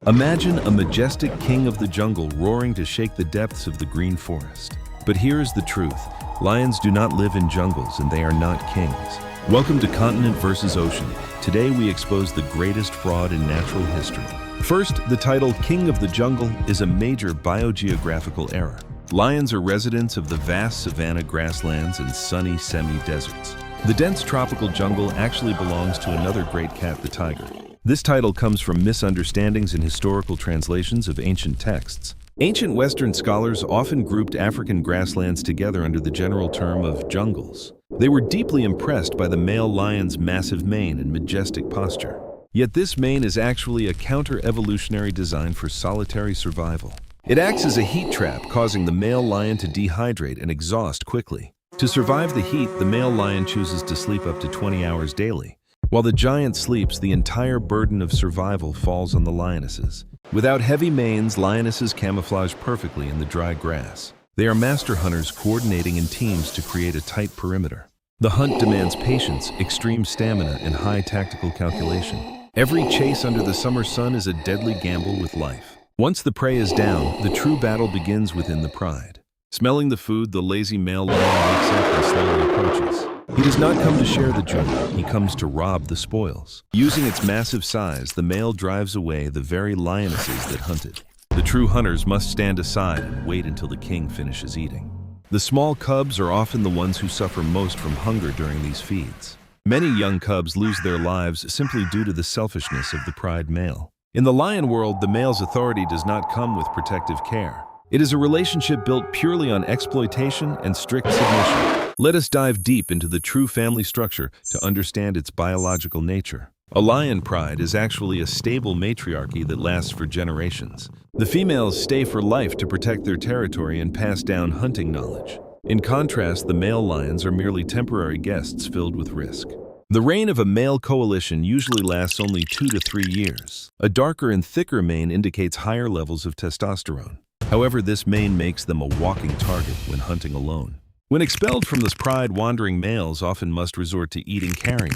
Imagine a majestic king of the jungle roaring to shake the depths of the green forest. But here's the truth. Lions do not live in jungles and they are not kings. Welcome to Continent versus Ocean. Today we expose the greatest fraud in natural history. First, the title King of the Jungle is a major biogeographical error. Lions are residents of the vast savanna grasslands and sunny semi-deserts. The dense tropical jungle actually belongs to another great cat, the tiger. This title comes from misunderstandings in historical translations of ancient texts. Ancient Western scholars often grouped African grasslands together under the general term of jungles. They were deeply impressed by the male lion's massive mane and majestic posture. Yet this mane is actually a counter-evolutionary design for solitary survival. It acts as a heat trap, causing the male lion to dehydrate and exhaust quickly. To survive the heat, the male lion chooses to sleep up to 20 hours daily. While the giant sleeps, the entire burden of survival falls on the lionesses. Without heavy manes, lionesses camouflage perfectly in the dry grass. They are master hunters coordinating in teams to create a tight perimeter. The hunt demands patience, extreme stamina, and high tactical calculation. Every chase under the summer sun is a deadly gamble with life. Once the prey is down, the true battle begins within the pride. Smelling the food, the lazy male lion wakes up and slowly approaches. He does not come to share the jungle, he comes to rob the spoils. Using its massive size, the male drives away the very lionesses that hunted. The true hunters must stand aside and wait until the king finishes eating. The small cubs are often the ones who suffer most from hunger during these feeds. Many young cubs lose their lives simply due to the selfishness of the pride male. In the lion world, the male's authority does not come with protective care. It is a relationship built purely on exploitation and strict submission. Let us dive deep into the true family structure to understand its biological nature. A lion pride is actually a stable matriarchy that lasts for generations. The females stay for life to protect their territory and pass down hunting knowledge. In contrast, the male lions are merely temporary guests filled with risk. The reign of a male coalition usually lasts only 2 to 3 years. A darker and thicker mane indicates higher levels of testosterone. However, this mane makes them a walking target when hunting alone. When expelled from this pride, wandering males often must resort to eating carrion.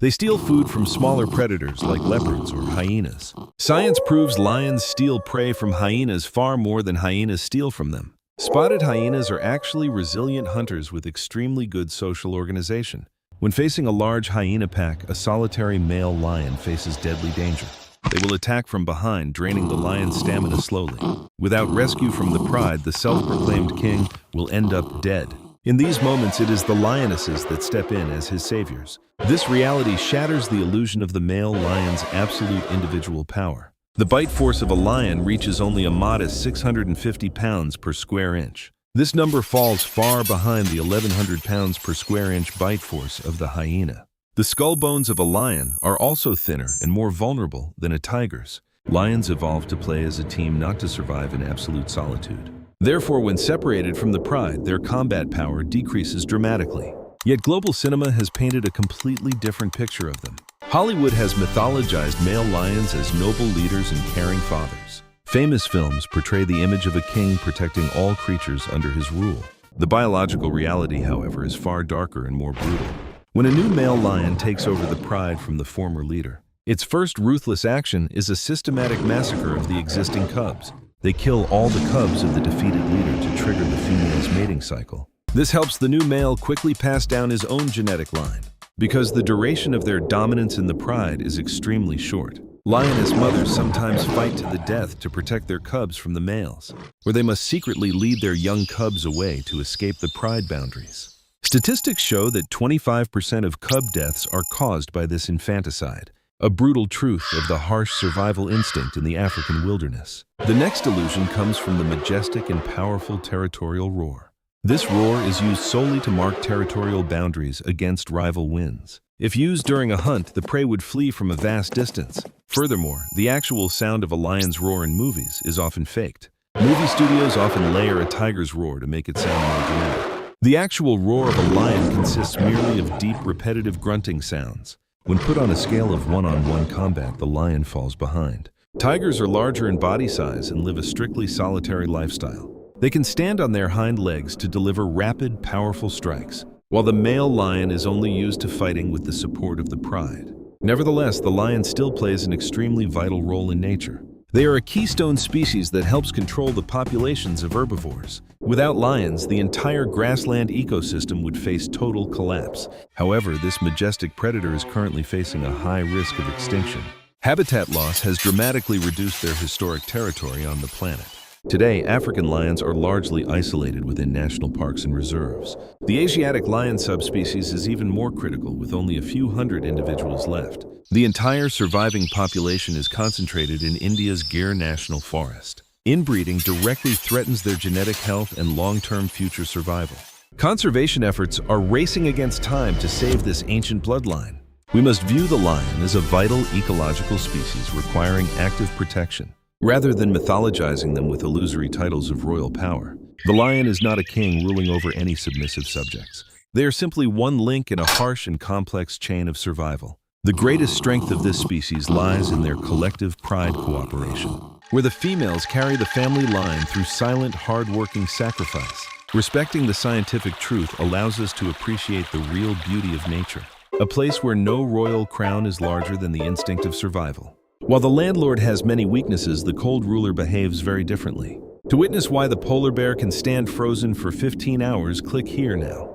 They steal food from smaller predators like leopards or hyenas. Science proves lions steal prey from hyenas far more than hyenas steal from them. Spotted hyenas are actually resilient hunters with extremely good social organization. When facing a large hyena pack, a solitary male lion faces deadly danger. They will attack from behind, draining the lion's stamina slowly. Without rescue from the pride, the self-proclaimed king will end up dead. In these moments, it is the lionesses that step in as his saviors. This reality shatters the illusion of the male lion's absolute individual power. The bite force of a lion reaches only a modest 650 pounds per square inch. This number falls far behind the 1,100 pounds per square inch bite force of the hyena. The skull bones of a lion are also thinner and more vulnerable than a tiger's. Lions evolved to play as a team, not to survive in absolute solitude. Therefore, when separated from the pride, their combat power decreases dramatically. Yet global cinema has painted a completely different picture of them. Hollywood has mythologized male lions as noble leaders and caring fathers. Famous films portray the image of a king protecting all creatures under his rule. The biological reality, however, is far darker and more brutal. When a new male lion takes over the pride from the former leader, its first ruthless action is a systematic massacre of the existing cubs. They kill all the cubs of the defeated leader to trigger the female's mating cycle. This helps the new male quickly pass down his own genetic line. Because the duration of their dominance in the pride is extremely short, lioness mothers sometimes fight to the death to protect their cubs from the males, where they must secretly lead their young cubs away to escape the pride boundaries. Statistics show that 25% of cub deaths are caused by this infanticide, a brutal truth of the harsh survival instinct in the African wilderness. The next illusion comes from the majestic and powerful territorial roar. This roar is used solely to mark territorial boundaries against rival winds. If used during a hunt, the prey would flee from a vast distance. Furthermore, the actual sound of a lion's roar in movies is often faked. Movie studios often layer a tiger's roar to make it sound more dramatic. The actual roar of a lion consists merely of deep, repetitive grunting sounds. When put on a scale of one-on-one combat, the lion falls behind. Tigers are larger in body size and live a strictly solitary lifestyle. They can stand on their hind legs to deliver rapid, powerful strikes, while the male lion is only used to fighting with the support of the pride. Nevertheless, the lion still plays an extremely vital role in nature. They are a keystone species that helps control the populations of herbivores. Without lions, the entire grassland ecosystem would face total collapse. However, this majestic predator is currently facing a high risk of extinction. Habitat loss has dramatically reduced their historic territory on the planet. Today, African lions are largely isolated within national parks and reserves. The Asiatic lion subspecies is even more critical, with only a few hundred individuals left. The entire surviving population is concentrated in India's Gir National Forest. Inbreeding directly threatens their genetic health and long-term future survival. Conservation efforts are racing against time to save this ancient bloodline. We must view the lion as a vital ecological species requiring active protection, rather than mythologizing them with illusory titles of royal power. The lion is not a king ruling over any submissive subjects. They are simply one link in a harsh and complex chain of survival. The greatest strength of this species lies in their collective pride cooperation, where the females carry the family line through silent, hard-working sacrifice. Respecting the scientific truth allows us to appreciate the real beauty of nature, a place where no royal crown is larger than the instinct of survival. While the landlord has many weaknesses, the cold ruler behaves very differently. To witness why the polar bear can stand frozen for 15 hours, click here now.